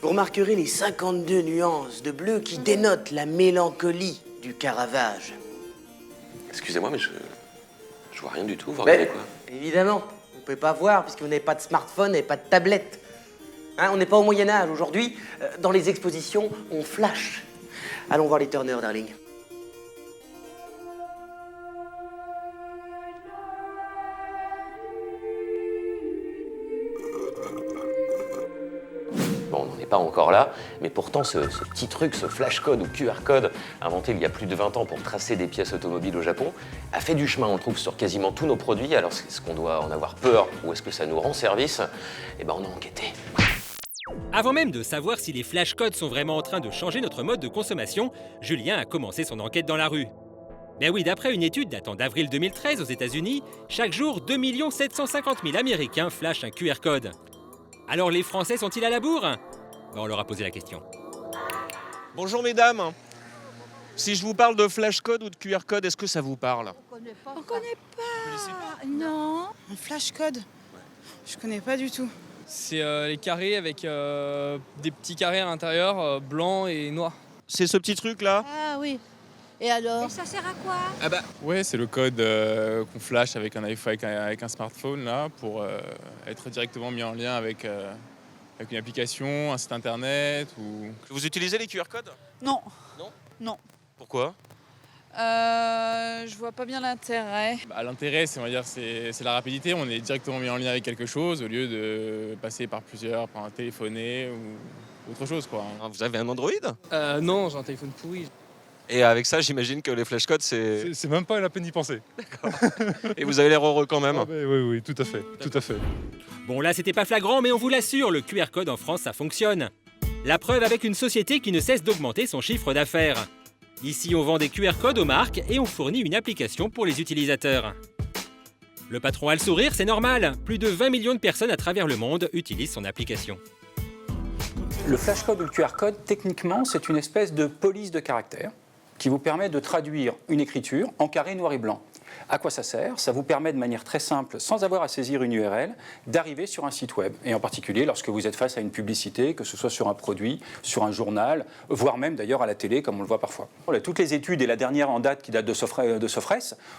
Vous remarquerez les 52 nuances de bleu qui dénotent la mélancolie du Caravage. Excusez-moi, mais je vois rien du tout. Vous regardez quoi? Évidemment, vous ne pouvez pas voir puisque vous n'avez pas de smartphone et pas de tablette. Hein, on n'est pas au Moyen-Âge. Aujourd'hui, dans les expositions, on flash. Allons voir les Turner, darling. Bon, on n'en est pas encore là, mais pourtant ce petit truc, ce flash code ou QR code, inventé il y a plus de 20 ans pour tracer des pièces automobiles au Japon, a fait du chemin, on le trouve sur quasiment tous nos produits. Alors est-ce qu'on doit en avoir peur ou est-ce que ça nous rend service? Eh ben on a enquêté. Avant même de savoir si les flashcodes sont vraiment en train de changer notre mode de consommation, Julien a commencé son enquête dans la rue. Ben oui, d'après une étude datant d'avril 2013 aux États-Unis, chaque jour, 2 750 000 Américains flashent un QR code. Alors les Français sont-ils à la bourre? Ben, on leur a posé la question. Bonjour mesdames. Si je vous parle de flashcode ou de QR code, est-ce que ça vous parle? On connaît pas. Non. Un flashcode? Je connais pas du tout. C'est les carrés avec des petits carrés à l'intérieur, blancs et noirs. C'est ce petit truc là? Ah oui. Et alors? Et ça sert à quoi? Ah bah, Ouais, c'est le code qu'on flash avec un iPhone, avec un smartphone là, pour être directement mis en lien avec une application, un site internet ou... vous utilisez les QR codes? Non. Non? Non. Pourquoi? Je vois pas bien l'intérêt. Bah, l'intérêt, c'est, on va dire, c'est la rapidité. On est directement mis en lien avec quelque chose au lieu de passer par plusieurs, par un téléphoné ou autre chose, quoi. Ah, vous avez un Android? Non, j'ai un téléphone pourri. Et avec ça, j'imagine que les flashcodes, c'est... C'est même pas la peine d'y penser. Et vous avez l'air heureux quand même. Ah bah, oui, tout à fait, tout à fait. Bon là, c'était pas flagrant, mais on vous l'assure, le QR code en France, ça fonctionne. La preuve avec une société qui ne cesse d'augmenter son chiffre d'affaires. Ici, on vend des QR codes aux marques et on fournit une application pour les utilisateurs. Le patron a le sourire, c'est normal. Plus de 20 millions de personnes à travers le monde utilisent son application. Le flashcode ou le QR code, techniquement, c'est une espèce de police de caractère qui vous permet de traduire une écriture en carré noir et blanc. À quoi ça sert? Ça vous permet de manière très simple, sans avoir à saisir une URL, d'arriver sur un site web. Et en particulier lorsque vous êtes face à une publicité, que ce soit sur un produit, sur un journal, voire même d'ailleurs à la télé, comme on le voit parfois. Toutes les études, et la dernière en date qui date de Sofres,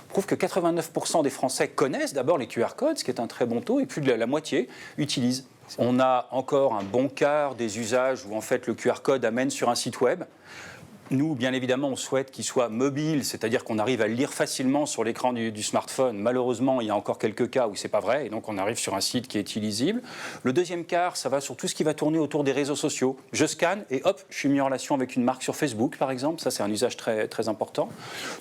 prouvent que 89% des Français connaissent d'abord les QR codes, ce qui est un très bon taux, et plus de la moitié utilisent. On a encore un bon quart des usages où en fait le QR code amène sur un site web. Nous, bien évidemment, on souhaite qu'il soit mobile, c'est-à-dire qu'on arrive à le lire facilement sur l'écran du smartphone. Malheureusement, il y a encore quelques cas où c'est pas vrai, et donc on arrive sur un site qui est illisible. Le deuxième quart, ça va sur tout ce qui va tourner autour des réseaux sociaux. Je scanne et hop, je suis mis en relation avec une marque sur Facebook, par exemple. Ça, c'est un usage très, très important.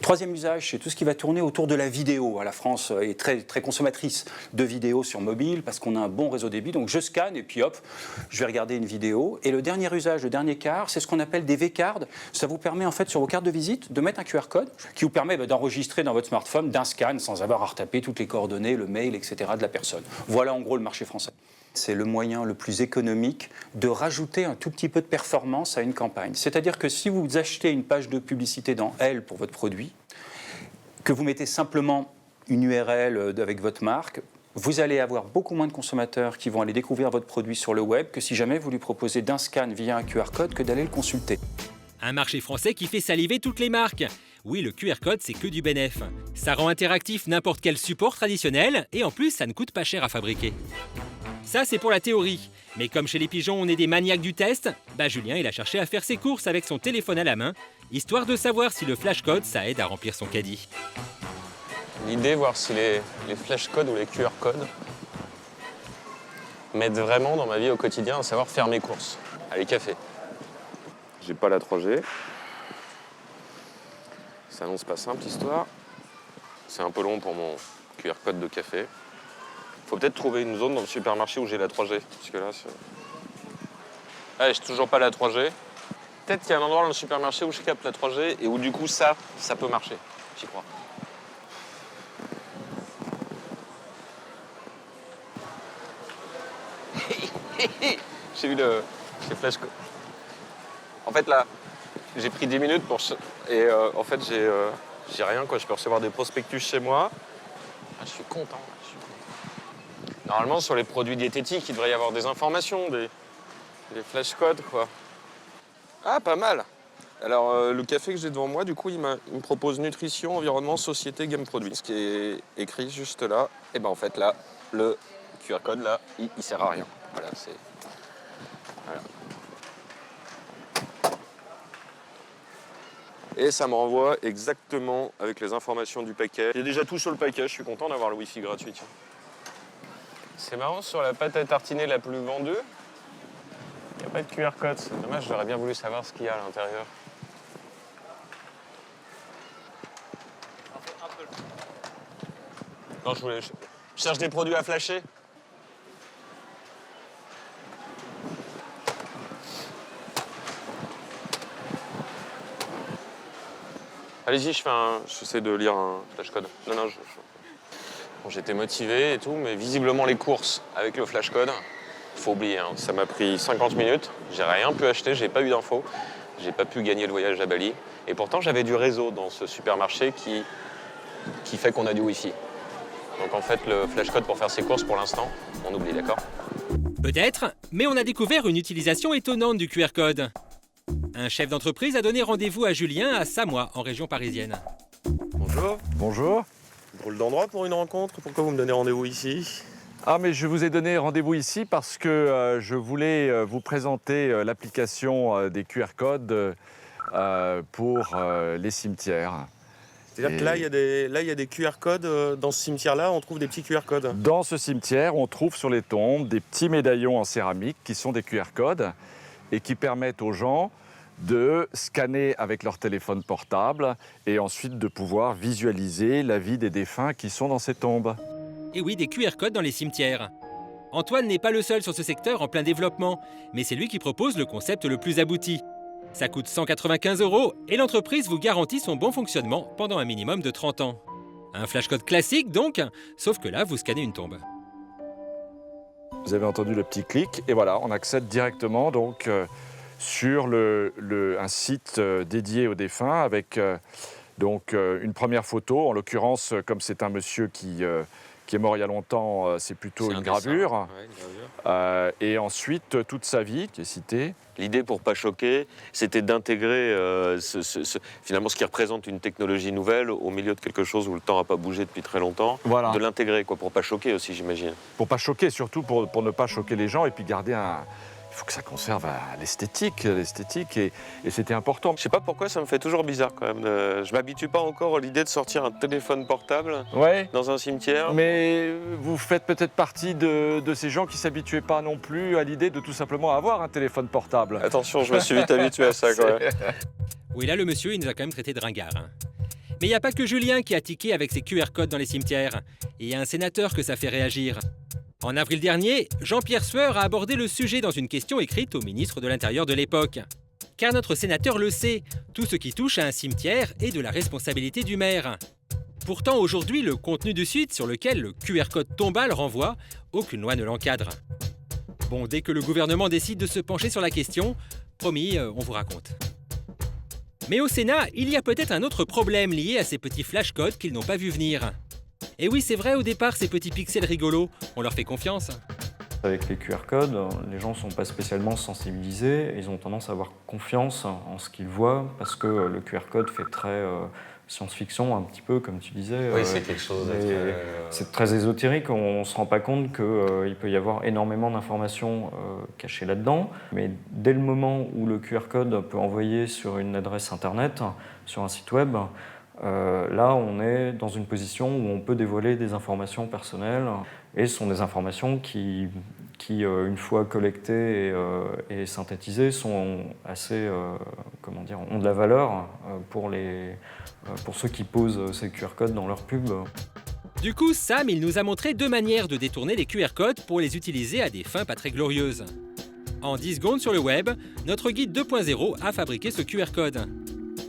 Troisième usage, c'est tout ce qui va tourner autour de la vidéo. La France est très, très consommatrice de vidéos sur mobile parce qu'on a un bon réseau débit. Donc je scanne et puis hop, je vais regarder une vidéo. Et le dernier usage, le dernier quart, c'est ce qu'on appelle des V-cards. Ça vous permet en fait sur vos cartes de visite de mettre un QR code qui vous permet d'enregistrer dans votre smartphone d'un scan sans avoir à retaper toutes les coordonnées, le mail, etc. de la personne. Voilà en gros le marché français. C'est le moyen le plus économique de rajouter un tout petit peu de performance à une campagne. C'est-à-dire que si vous achetez une page de publicité dans Elle pour votre produit, que vous mettez simplement une URL avec votre marque, vous allez avoir beaucoup moins de consommateurs qui vont aller découvrir votre produit sur le web que si jamais vous lui proposez d'un scan via un QR code que d'aller le consulter. Un marché français qui fait saliver toutes les marques. Oui, le QR code, c'est que du bénéf. Ça rend interactif n'importe quel support traditionnel et en plus, ça ne coûte pas cher à fabriquer. Ça, c'est pour la théorie. Mais comme chez les pigeons, on est des maniaques du test, Julien, il a cherché à faire ses courses avec son téléphone à la main, histoire de savoir si le flashcode, ça aide à remplir son caddie. L'idée, voir si les flashcodes ou les QR codes m'aident vraiment dans ma vie au quotidien à savoir faire mes courses. Allez, café. J'ai pas la 3G. Ça annonce pas simple, l'histoire. C'est un peu long pour mon QR code de café. Faut peut-être trouver une zone dans le supermarché où j'ai la 3G. Parce que là, c'est... Ah, j'ai toujours pas la 3G. Peut-être qu'il y a un endroit dans le supermarché où je capte la 3G et où du coup, ça peut marcher. J'y crois. J'ai eu le flashcode. En fait, là, j'ai pris 10 minutes pour... Et en fait, j'ai rien, quoi. Je peux recevoir des prospectus chez moi. Ah, je suis content, là, je suis content. Normalement, sur les produits diététiques, il devrait y avoir des informations, Les flashcodes, quoi. Ah, pas mal. Alors, le café que j'ai devant moi, du coup, il me propose nutrition, environnement, société, gamme produit. Ce qui est écrit juste là, et ben en fait, là, le QR code, là, il sert à rien. Voilà, c'est... Voilà. Et ça me renvoie exactement avec les informations du paquet. Il y a déjà tout sur le paquet, je suis content d'avoir le Wi-Fi gratuit. Tiens. C'est marrant, sur la pâte à tartiner la plus vendue, il n'y a pas de QR code. C'est dommage, j'aurais bien voulu savoir ce qu'il y a à l'intérieur. Non, je cherche des produits à flasher. Allez-y, j'essaie de lire un flashcode. Non, Bon, j'étais motivé et tout, mais visiblement les courses avec le flashcode, faut oublier, hein. Ça m'a pris 50 minutes, j'ai rien pu acheter, j'ai pas eu d'infos, j'ai pas pu gagner le voyage à Bali. Et pourtant, j'avais du réseau dans ce supermarché qui fait qu'on a du Wi-Fi. Donc en fait, le flashcode pour faire ses courses, pour l'instant, on oublie, d'accord? Peut-être, mais on a découvert une utilisation étonnante du QR code. Un chef d'entreprise a donné rendez-vous à Julien à Samois, en région parisienne. Bonjour. Bonjour. Drôle d'endroit pour une rencontre, pourquoi vous me donnez rendez-vous ici? Ah, mais je vous ai donné rendez-vous ici parce que je voulais vous présenter l'application des QR codes pour les cimetières. C'est-à-dire que là, il y a des QR codes, dans ce cimetière-là, on trouve des petits QR codes. Dans ce cimetière, on trouve sur les tombes des petits médaillons en céramique qui sont des QR codes et qui permettent aux gens de scanner avec leur téléphone portable et ensuite de pouvoir visualiser la vie des défunts qui sont dans ces tombes. Et oui, des QR codes dans les cimetières. Antoine n'est pas le seul sur ce secteur en plein développement, mais c'est lui qui propose le concept le plus abouti. Ça coûte 195 € et l'entreprise vous garantit son bon fonctionnement pendant un minimum de 30 ans. Un flashcode classique donc, sauf que là, vous scannez une tombe. Vous avez entendu le petit clic et voilà, on accède directement donc sur un site dédié aux défunts avec donc une première photo. En l'occurrence, comme c'est un monsieur qui est mort il y a longtemps, c'est plutôt une gravure. Ouais, une gravure. Et ensuite, toute sa vie qui est citée. L'idée, pour pas choquer, c'était d'intégrer finalement ce qui représente une technologie nouvelle au milieu de quelque chose où le temps n'a pas bougé depuis très longtemps. Voilà. De l'intégrer, quoi, pour pas choquer aussi, j'imagine. Pour pas choquer, surtout pour ne pas choquer les gens et puis garder un... Il faut que ça conserve l'esthétique et c'était important. Je sais pas pourquoi, ça me fait toujours bizarre quand même. Je m'habitue pas encore à l'idée de sortir un téléphone portable dans un cimetière. Mais vous faites peut-être partie de ces gens qui ne s'habituaient pas non plus à l'idée de tout simplement avoir un téléphone portable. Attention, je me suis vite habitué à ça quand même. Oui, là, le monsieur, il nous a quand même traité de ringard. Hein. Mais il n'y a pas que Julien qui a tiqué avec ses QR codes dans les cimetières. Et il y a un sénateur que ça fait réagir. En avril dernier, Jean-Pierre Sueur a abordé le sujet dans une question écrite au ministre de l'Intérieur de l'époque. Car notre sénateur le sait, tout ce qui touche à un cimetière est de la responsabilité du maire. Pourtant, aujourd'hui, le contenu du site sur lequel le QR code tombal renvoie, aucune loi ne l'encadre. Bon, dès que le gouvernement décide de se pencher sur la question, promis, on vous raconte. Mais au Sénat, il y a peut-être un autre problème lié à ces petits flashcodes qu'ils n'ont pas vu venir. Et oui, c'est vrai, au départ, ces petits pixels rigolos, on leur fait confiance. Avec les QR codes, les gens ne sont pas spécialement sensibilisés, ils ont tendance à avoir confiance en ce qu'ils voient, parce que le QR code fait très science-fiction, un petit peu, comme tu disais. Oui, c'est quelque chose de très... C'est très ésotérique, on ne se rend pas compte qu'il peut y avoir énormément d'informations cachées là-dedans, mais dès le moment où le QR code peut envoyer sur une adresse internet, sur un site web, là, on est dans une position où on peut dévoiler des informations personnelles et ce sont des informations qui une fois collectées et synthétisées, sont assez, ont de la valeur pour ceux qui posent ces QR codes dans leur pub. Du coup, Sam, il nous a montré deux manières de détourner les QR codes pour les utiliser à des fins pas très glorieuses. En 10 secondes sur le web, notre guide 2.0 a fabriqué ce QR code.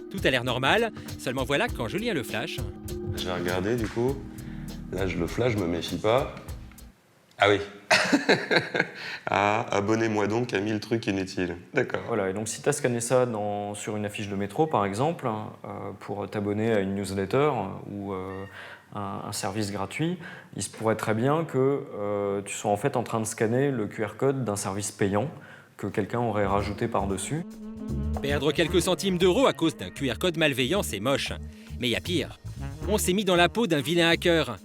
Tout a l'air normal, seulement voilà quand Julien le flash... J'ai regardé du coup, là je le flash, je me méfie pas. Ah oui. Ah, abonnez-moi donc à 1000 trucs inutiles. D'accord. Voilà, et donc si tu as scanné ça sur une affiche de métro par exemple, pour t'abonner à une newsletter ou un service gratuit, il se pourrait très bien que tu sois en fait en train de scanner le QR code d'un service payant que quelqu'un aurait rajouté par-dessus. Perdre quelques centimes d'euros à cause d'un QR code malveillant, c'est moche. Mais il y a pire. On s'est mis dans la peau d'un vilain hacker.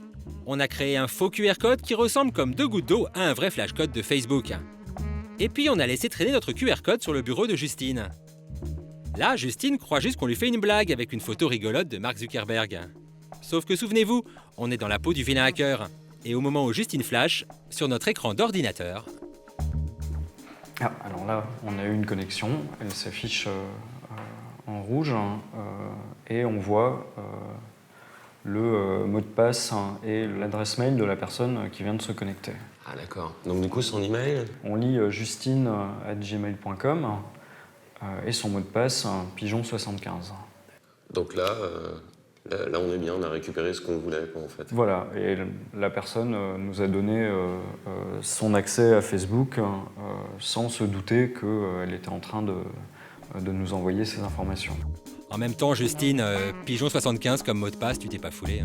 On a créé un faux QR code qui ressemble comme 2 gouttes d'eau à un vrai flash code de Facebook. Et puis on a laissé traîner notre QR code sur le bureau de Justine. Là, Justine croit juste qu'on lui fait une blague avec une photo rigolote de Mark Zuckerberg. Sauf que souvenez-vous, on est dans la peau du vilain hacker. Et au moment où Justine flash, sur notre écran d'ordinateur... Ah, alors là, on a eu une connexion, elle s'affiche en rouge et on voit le mot de passe et l'adresse mail de la personne qui vient de se connecter. Ah d'accord. Donc du coup, son email? On lit justine@gmail.com et son mot de passe, pigeon75. Donc là, là, on est bien, on a récupéré ce qu'on voulait, quoi, en fait. Voilà, et la personne nous a donné son accès à Facebook sans se douter qu'elle était en train de nous envoyer ces informations. En même temps, Justine, pigeon75 comme mot de passe, tu t'es pas foulé.